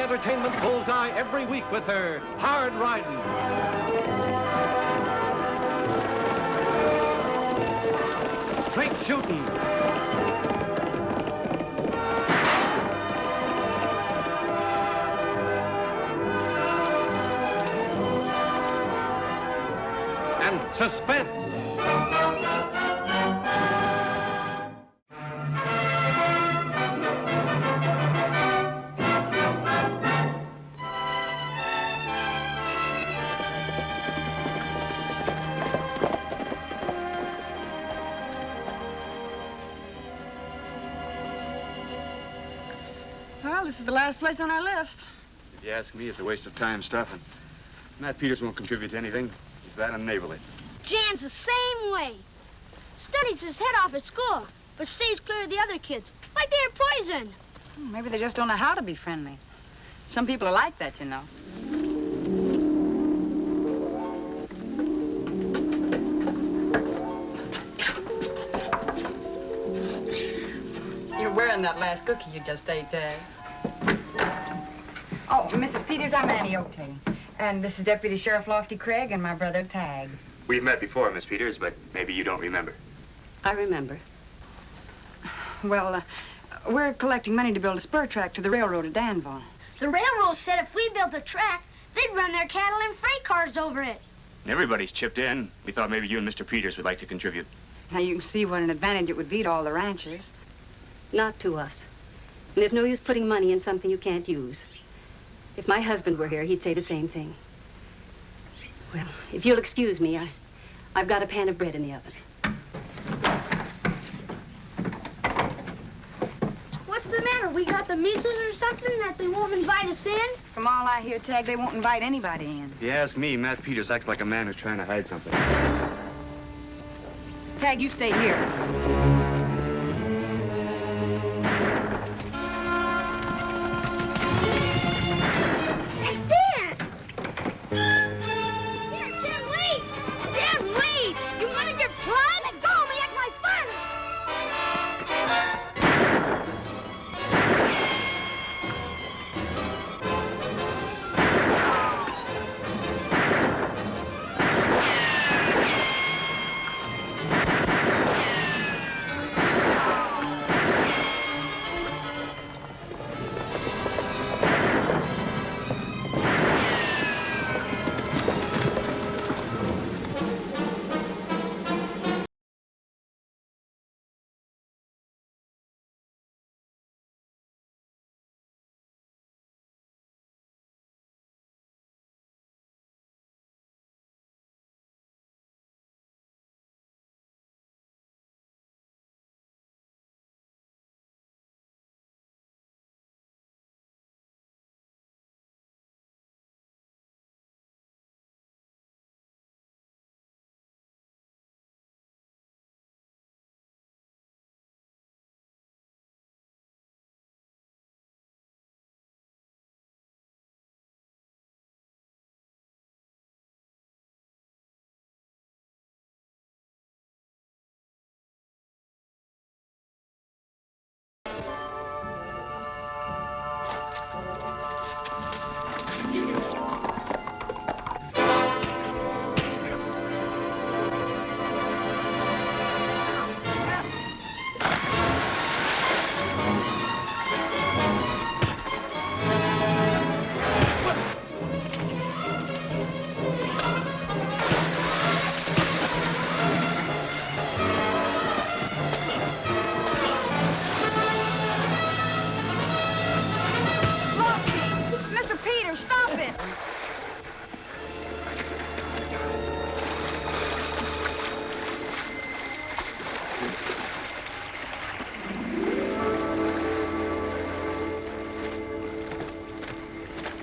entertainment bullseye every week with her hard riding. Straight shooting. And suspense. Well, this is the last place on our list. If you ask me, it's a waste of time stuffing. Matt Peters won't contribute to anything. He's that unneighborly. Jan's the same way. Studies his head off at school, but stays clear of the other kids, like they're poison. Maybe they just don't know how to be friendly. Some people are like that, you know. You're wearing that last cookie you just ate, Tagg. Oh, Mrs. Peters, I'm Annie Oakley. And this is Deputy Sheriff Lofty Craig and my brother, Tagg. We've met before, Miss Peters, but maybe you don't remember. I remember. Well, we're collecting money to build a spur track to the railroad at Danville. The railroad said if we built a track, they'd run their cattle and freight cars over it. Everybody's chipped in. We thought maybe you and Mr. Peters would like to contribute. Now, you can see what an advantage it would be to all the ranches. Not to us. And there's no use putting money in something you can't use. If my husband were here, he'd say the same thing. Well, if you'll excuse me, I've got a pan of bread in the oven. What's the matter? We got the measles or something that they won't invite us in? From all I hear, Tagg, they won't invite anybody in. If you ask me, Matt Peters acts like a man who's trying to hide something. Tagg, you stay here.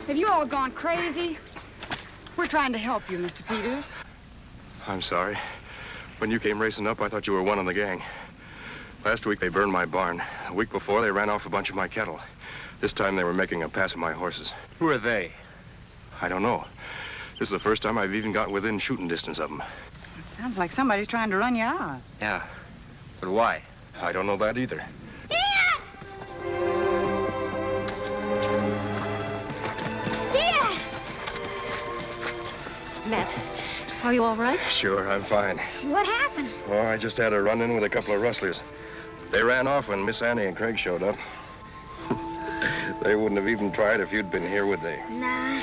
Have you all gone crazy? We're trying to help you, Mr. Peters. I'm sorry. When you came racing up, I thought you were one of the gang. Last week, they burned my barn. The week before, they ran off a bunch of my cattle. This time, they were making a pass of my horses. Who are they? I don't know. This is the first time I've even got within shooting distance of them. It sounds like somebody's trying to run you out. Yeah. But why? I don't know that either. Matt, are you all right? Sure, I'm fine. What happened? Oh, I just had a run-in with a couple of rustlers. They ran off when Miss Annie and Craig showed up. They wouldn't have even tried if you'd been here, would they? Nah.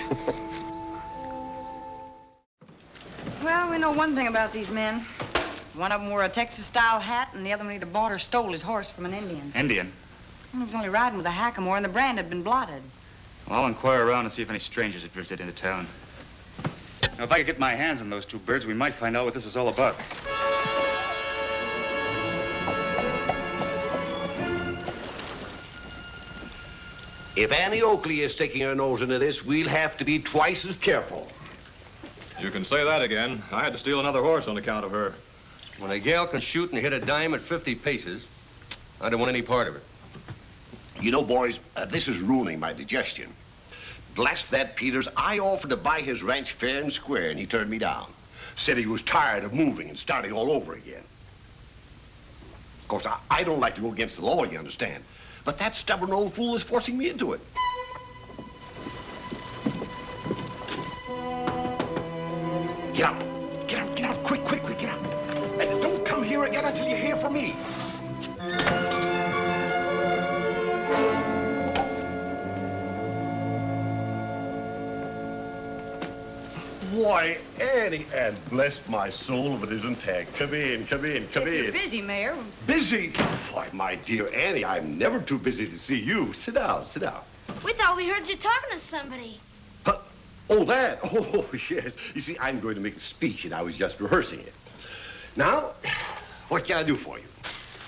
Well, we know one thing about these men. One of them wore a Texas-style hat, and the other one either bought or stole his horse from an Indian. Indian? He was only riding with a hackamore, and the brand had been blotted. Well, I'll inquire around and see if any strangers have drifted into town. Now, if I could get my hands on those two birds, we might find out what this is all about. If Annie Oakley is sticking her nose into this, we'll have to be twice as careful. You can say that again. I had to steal another horse on account of her. When a gal can shoot and hit a dime at 50 paces, I don't want any part of it. You know, boys, this is ruining my digestion. Bless that Peters, I offered to buy his ranch fair and square, and he turned me down. Said he was tired of moving and starting all over again. Of course, I don't like to go against the law, you understand. But that stubborn old fool is forcing me into it. Get out. Get out, get out. Quick, quick, quick, get out. And don't come here again until you hear from me. Why, Annie, and bless my soul if it isn't Tagg. Come in, come in, come in. You're busy, Mayor. Busy? Why, my dear Annie, I'm never too busy to see you. Sit down, sit down. We thought we heard you talking to somebody. Huh? Oh, that? Oh, yes. You see, I'm going to make a speech, and I was just rehearsing it. Now, what can I do for you?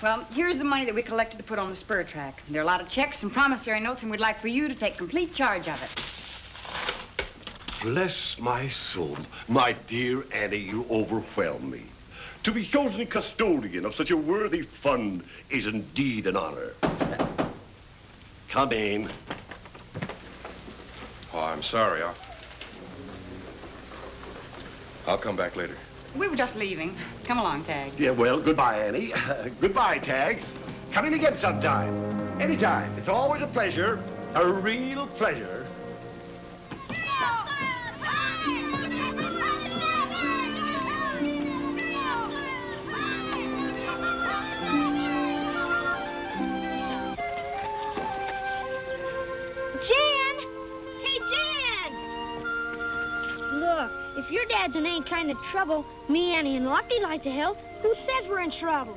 Well, here's the money that we collected to put on the spur track. There are a lot of checks and promissory notes, and we'd like for you to take complete charge of it. Bless my soul. My dear Annie, you overwhelm me. To be chosen custodian of such a worthy fund is indeed an honor. Come in. Oh, I'm sorry. I'll come back later. We were just leaving. Come along, Tagg. Yeah, well, goodbye, Annie. Goodbye, Tagg. Come in again sometime. Anytime. It's always a pleasure. A real pleasure. Jan! Hey, Jan! Look, if your dad's in any kind of trouble, me, Annie, and Lofty like to help. Who says we're in trouble?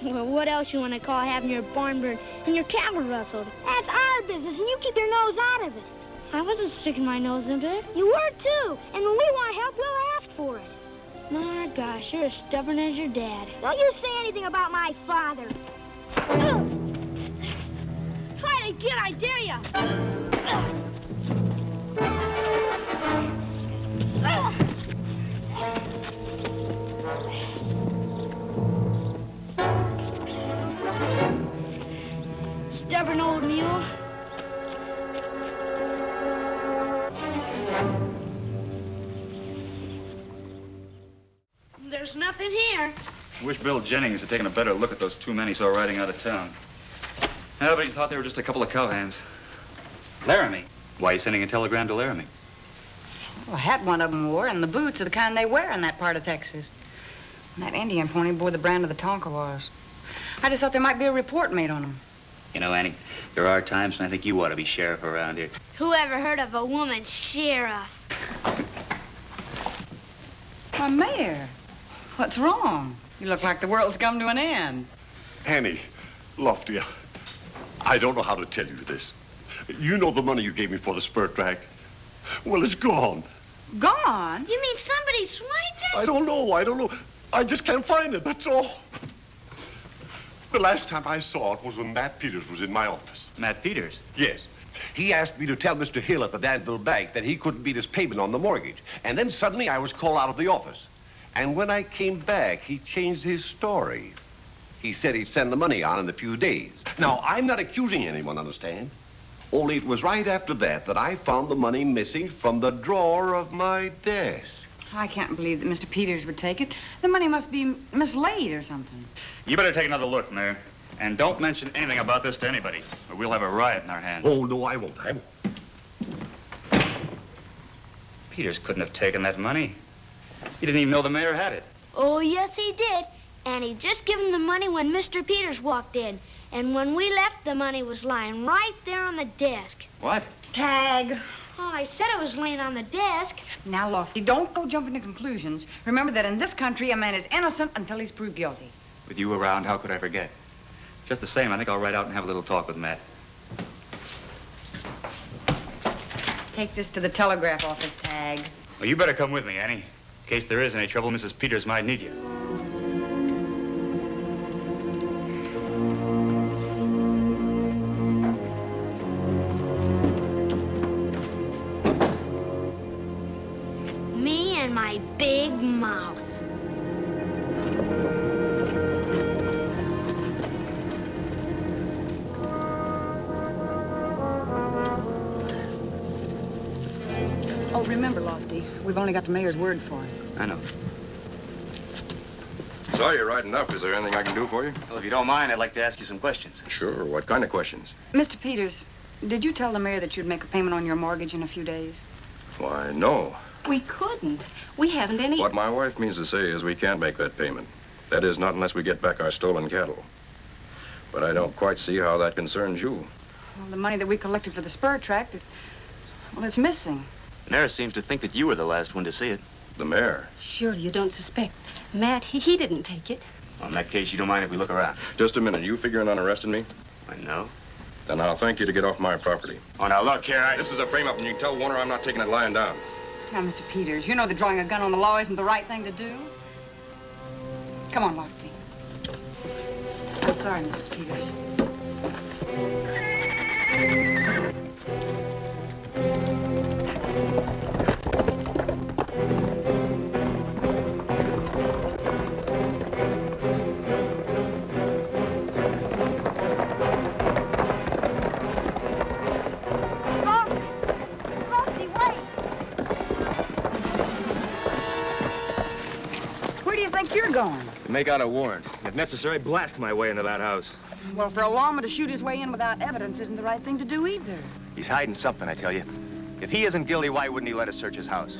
Well, what else you want to call having your barn burned and your cattle rustled? That's our business, and you keep your nose out of it. I wasn't sticking my nose into it. You were, too. And when we want help, we'll ask for it. My gosh, you're as stubborn as your dad. Don't you say anything about my father. Ugh. Try it again, I dare you. Stubborn old mule. There's nothing here. I wish Bill Jennings had taken a better look at those two men he saw riding out of town. No, but he thought they were just a couple of cowhands. Laramie? Why are you sending a telegram to Laramie? Well, a hat one of them wore, and the boots are the kind they wear in that part of Texas. And that Indian pony bore the brand of the Tonkawas. I just thought there might be a report made on them. You know, Annie, there are times when I think you ought to be sheriff around here. Who ever heard of a woman sheriff? Why, Mayor, what's wrong? You look like the world's come to an end. Annie, Lofty, I don't know how to tell you this. You know the money you gave me for the spur track? Well, it's gone. Gone? You mean somebody swiped it? I don't know. I just can't find it, that's all. The last time I saw it was when Matt Peters was in my office. Matt Peters? Yes. He asked me to tell Mr. Hill at the Danville Bank that he couldn't beat his payment on the mortgage. And then suddenly I was called out of the office. And when I came back, he changed his story. He said he'd send the money on in a few days. Now, I'm not accusing anyone, understand? Only it was right after that that I found the money missing from the drawer of my desk. I can't believe that Mr. Peters would take it. The money must be mislaid or something. You better take another look, Mayor. And don't mention anything about this to anybody, or we'll have a riot in our hands. Oh, no, I won't. Peters couldn't have taken that money. He didn't even know the mayor had it. Oh, yes, he did. And he just gave him the money when Mr. Peters walked in. And when we left, the money was lying right there on the desk. What? Tag. Oh, I said it was laying on the desk. Now, Lofty, don't go jumping to conclusions. Remember that in this country, a man is innocent until he's proved guilty. With you around, how could I forget? Just the same, I think I'll ride out and have a little talk with Matt. Take this to the telegraph office, Tag. Well, you better come with me, Annie. In case there is any trouble, Mrs. Peters might need you. Me and my big mouth. Oh, remember, Lofty, we've only got the mayor's word for it. I know. Saw you riding up. Is there anything I can do for you? Well, if you don't mind, I'd like to ask you some questions. Sure. What kind of questions? Mr. Peters, did you tell the mayor that you'd make a payment on your mortgage in a few days? Why, no. We couldn't. We haven't any... What my wife means to say is we can't make that payment. That is, not unless we get back our stolen cattle. But I don't quite see how that concerns you. Well, the money that we collected for the spur tract, well, it's missing. Mayor seems to think that you were the last one to see it. The mayor. Surely you don't suspect. Matt, he didn't take it. Well, in that case, you don't mind if we look around? Just a minute. You figuring on arresting me? I know. Then I'll thank you to get off my property. Oh, now look here, This is a frame-up, and you can tell Warner I'm not taking it lying down. Now, Mr. Peters, you know that drawing a gun on the law isn't the right thing to do. Come on, Lofty. I'm sorry, Mrs. Peters. Lofty, wait. Where do you think you're going? To make out a warrant. If necessary, blast my way into that house. Well, for a lawman to shoot his way in without evidence isn't the right thing to do either. He's hiding something, I tell you. If he isn't guilty, why wouldn't he let us search his house?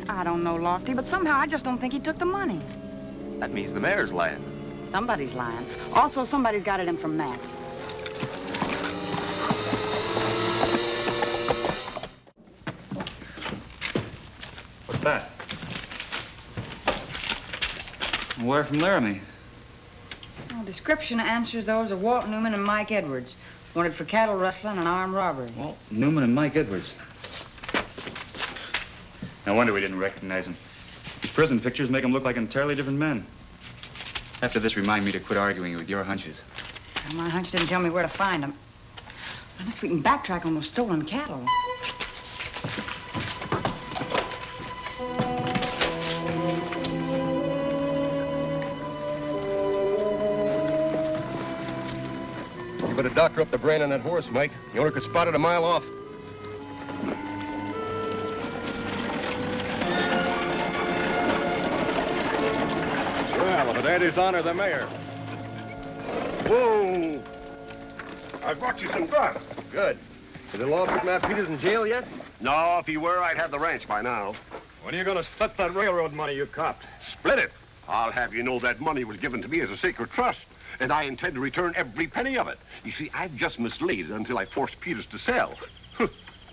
I don't know, Lofty, but somehow I just don't think he took the money. That means the mayor's lying. Somebody's lying. Also, somebody's got it in from Matt. What's that? A wire from Laramie. Well, description answers those of Walt Newman and Mike Edwards. Wanted for cattle rustling and armed robbery. Well, Newman and Mike Edwards. No wonder we didn't recognize them. These prison pictures make them look like entirely different men. After this, remind me to quit arguing with your hunches. Well, my hunch didn't tell me where to find them. Unless we can backtrack on those stolen cattle. You better doctor up the brain on that horse, Mike. The owner could spot it a mile off. Well, if that is honor the mayor. Whoa! I brought you some grub. Good. Is the law put Matt Peters in jail yet? No, if he were, I'd have the ranch by now. When are you going to split that railroad money you copped? Split it. I'll have you know that money was given to me as a sacred trust, and I intend to return every penny of it. You see, I've just mislaid it until I forced Peters to sell.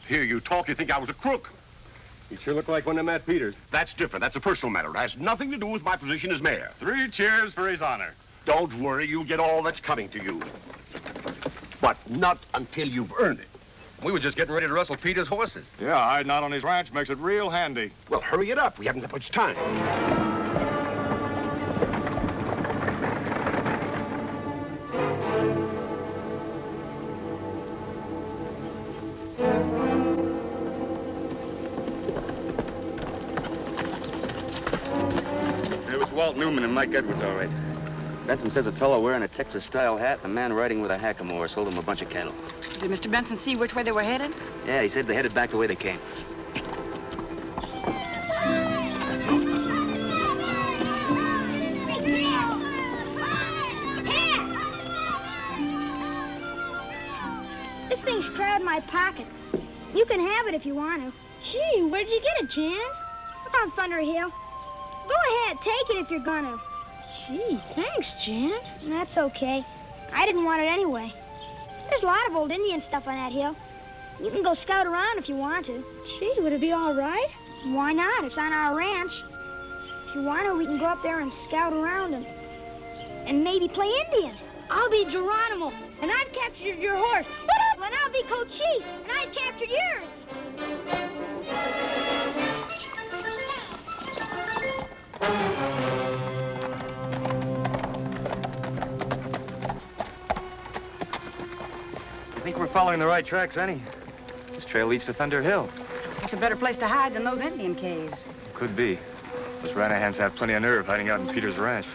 Hear you talk, you think I was a crook. You sure look like one of Matt Peters. That's different. That's a personal matter. It has nothing to do with my position as mayor. 3 cheers for his honor. Don't worry, you'll get all that's coming to you. But not until you've earned it. We were just getting ready to rustle Peters' horses. Yeah, hiding out on his ranch makes it real handy. Well, hurry it up. We haven't got much time. It was Walt Newman and Mike Edwards, all right. Benson says a fellow wearing a Texas-style hat and a man riding with a hackamore sold him a bunch of cattle. Did Mr. Benson see which way they were headed? Yeah, he said they headed back the way they came. This thing's crowding my pocket. You can have it if you want to. Gee, where'd you get it, Jan? Up on Thunder Hill. Go ahead, take it if you're gonna. Gee, thanks, Jan. That's okay. I didn't want it anyway. There's a lot of old Indian stuff on that hill. You can go scout around if you want to. Gee, would it be all right? Why not? It's on our ranch. If you want to, we can go up there and scout around and maybe play Indian. I'll be Geronimo, and I've captured your horse. And I'll be Cochise, and I've captured yours. I think we're following the right tracks, Annie. This trail leads to Thunder Hill. That's a better place to hide than those Indian caves. Could be. Those Ranahans have plenty of nerve hiding out in Peter's ranch.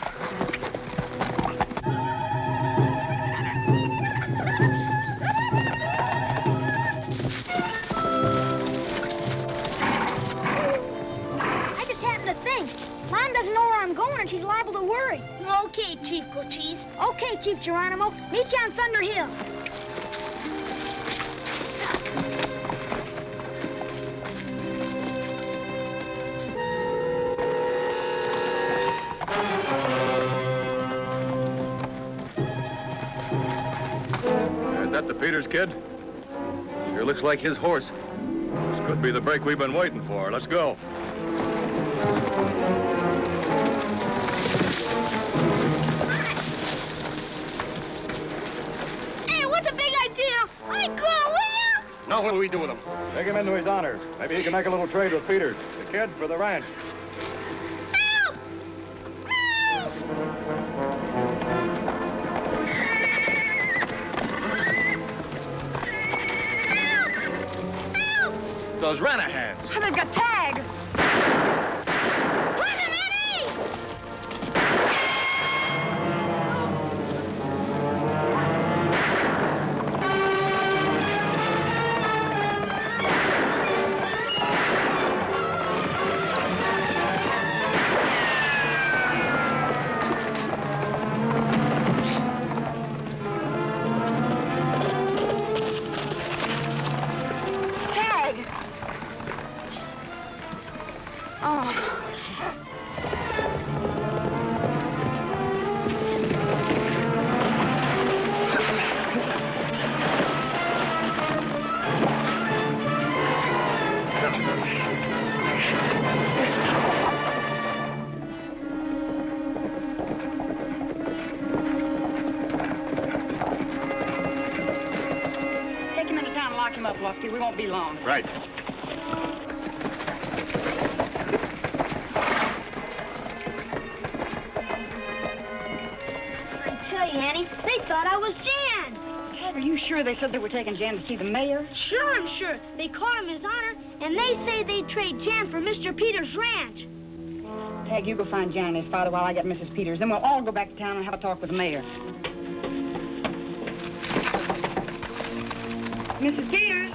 I just happened to think. Mom doesn't know where I'm going, and she's liable to worry. Okay, Chief Cochise. Okay, Chief Geronimo. Meet you on Thunder Hill. Is that the Peters kid? Sure looks like his horse. This could be the break we've been waiting for. Let's go. Hey, what's a big idea? I go, will you? Now what do we do with him? Take him into his honor. Maybe he can make a little trade with Peters. The kid for the ranch. Help! Help! Those Ranahans. Oh, they've got Tagg. Run him, Eddie! Tagg. Oh. Take him into town and lock him up, Lofty. We won't be long. Right. I tell you, Annie, they thought I was Jan. Tagg, are you sure they said they were taking Jan to see the mayor? Sure, I'm sure. They called him His Honor, and they say they'd trade Jan for Mr. Peters' ranch. Tagg, you go find Jan and his father while I get Mrs. Peters. Then we'll all go back to town and have a talk with the mayor. Mrs. Peters?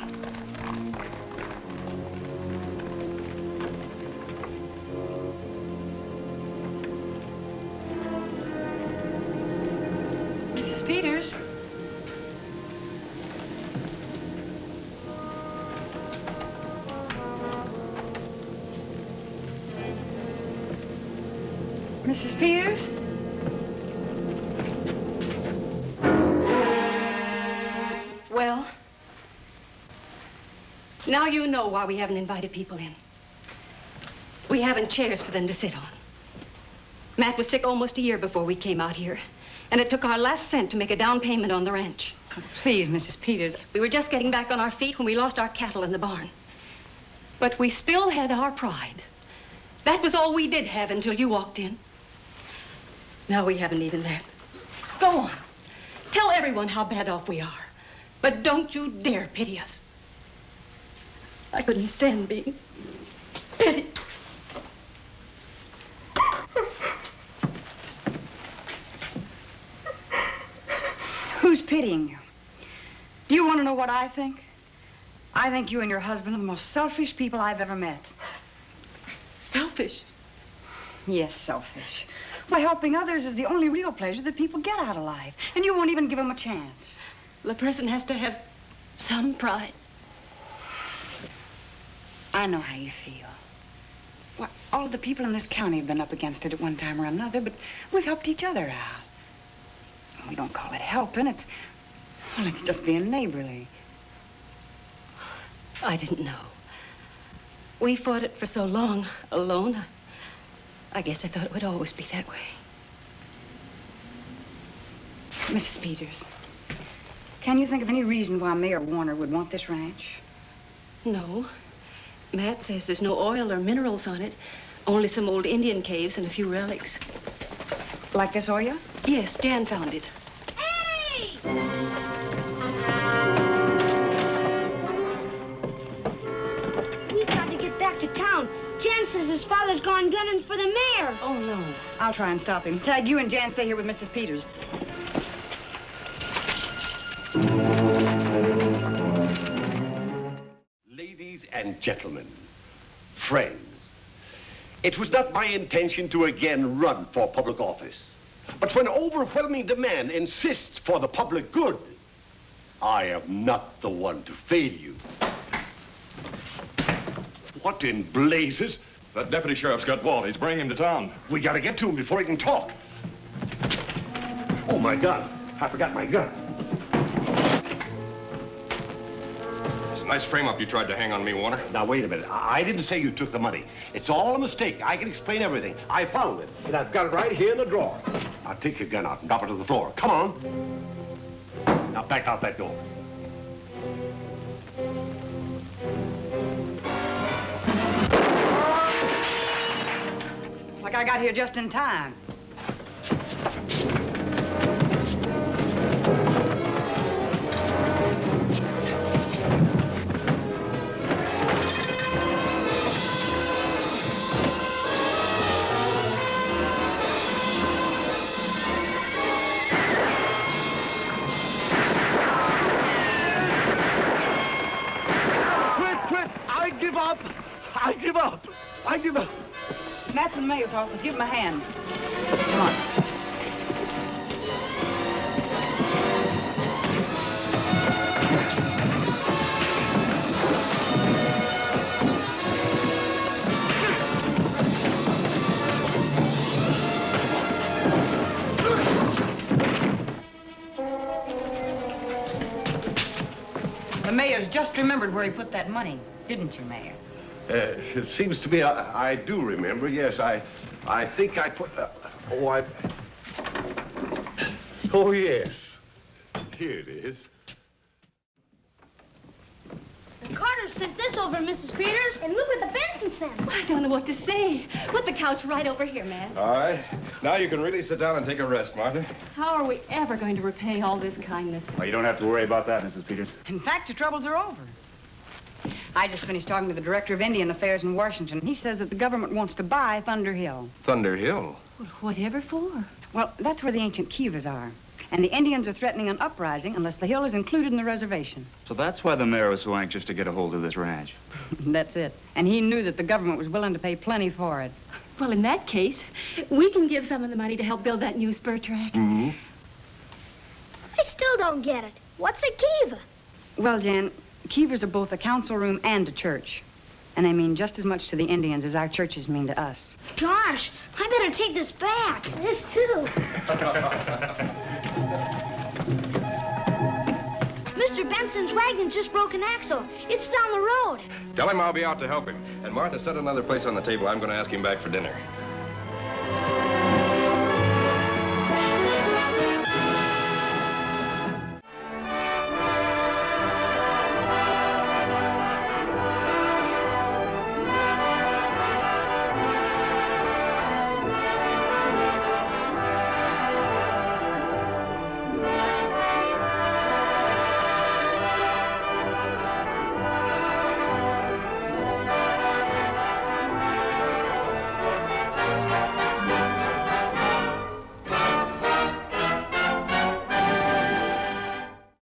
Mrs. Peters? Mrs. Peters? Well, now you know why we haven't invited people in. We haven't chairs for them to sit on. Matt was sick almost a year before we came out here, and it took our last cent to make a down payment on the ranch. Oh, please, Mrs. Peters. We were just getting back on our feet when we lost our cattle in the barn. But we still had our pride. That was all we did have until you walked in. Now we haven't even that. Go on. Tell everyone how bad off we are. But don't you dare pity us. I couldn't stand being pitied. Who's pitying you? Do you want to know what I think? I think you and your husband are the most selfish people I've ever met. Selfish? Yes, selfish. Why, helping others is the only real pleasure that people get out of life. And you won't even give them a chance. Well, a person has to have some pride. I know how you feel. Well, all of the people in this county have been up against it at one time or another, but we've helped each other out. We don't call it helping. It's just being neighborly. I didn't know. We fought it for so long, alone. I guess I thought it would always be that way. Mrs. Peters, can you think of any reason why Mayor Warner would want this ranch? No. Matt says there's no oil or minerals on it, only some old Indian caves and a few relics. Like this oil? Yes, Jan found it. Hey! We've got to get back to town. Jan says his father's gone gunning for the mayor. Oh, no. I'll try and stop him. Tagg, you and Jan stay here with Mrs. Peters. Ladies and gentlemen, friends, it was not my intention to again run for public office. But when overwhelming demand insists for the public good, I am not the one to fail you. What in blazes? That deputy sheriff's got Walt. He's bringing him to town. We gotta get to him before he can talk. Oh, my gun. I forgot my gun. It's a nice frame-up you tried to hang on me, Warner. Now, wait a minute. I didn't say you took the money. It's all a mistake. I can explain everything. I found it, and I've got it right here in the drawer. Now, take your gun out and drop it to the floor. Come on. Now, back out that door. Looks like I got here just in time. I give up. Matt's in the mayor's office. Give him a hand. Come on. The mayor's just remembered where he put that money, didn't you, Mayor? It seems to me I do remember. Yes, I think I put. Oh, yes. Here it is. Carter sent this over, Mrs. Peters, and look what the Benson sent. I don't know what to say. Put the couch right over here, Matt. All right. Now you can really sit down and take a rest, Martha. How are we ever going to repay all this kindness? Well, you don't have to worry about that, Mrs. Peters. In fact, your troubles are over. I just finished talking to the director of Indian Affairs in Washington. He says that the government wants to buy Thunder Hill. Thunder Hill? Well, whatever for? Well, that's where the ancient Kivas are. And the Indians are threatening an uprising unless the hill is included in the reservation. So that's why the mayor was so anxious to get a hold of this ranch. That's it. And he knew that the government was willing to pay plenty for it. Well, in that case, we can give some of the money to help build that new spur track. Mm-hmm. I still don't get it. What's a kiva? Well, Jan, Kivas are both a council room and a church. And they mean just as much to the Indians as our churches mean to us. Gosh, I better take this back. This, too. Mr. Benson's wagon just broke an axle. It's down the road. Tell him I'll be out to help him. And Martha, set another place on the table. I'm going to ask him back for dinner.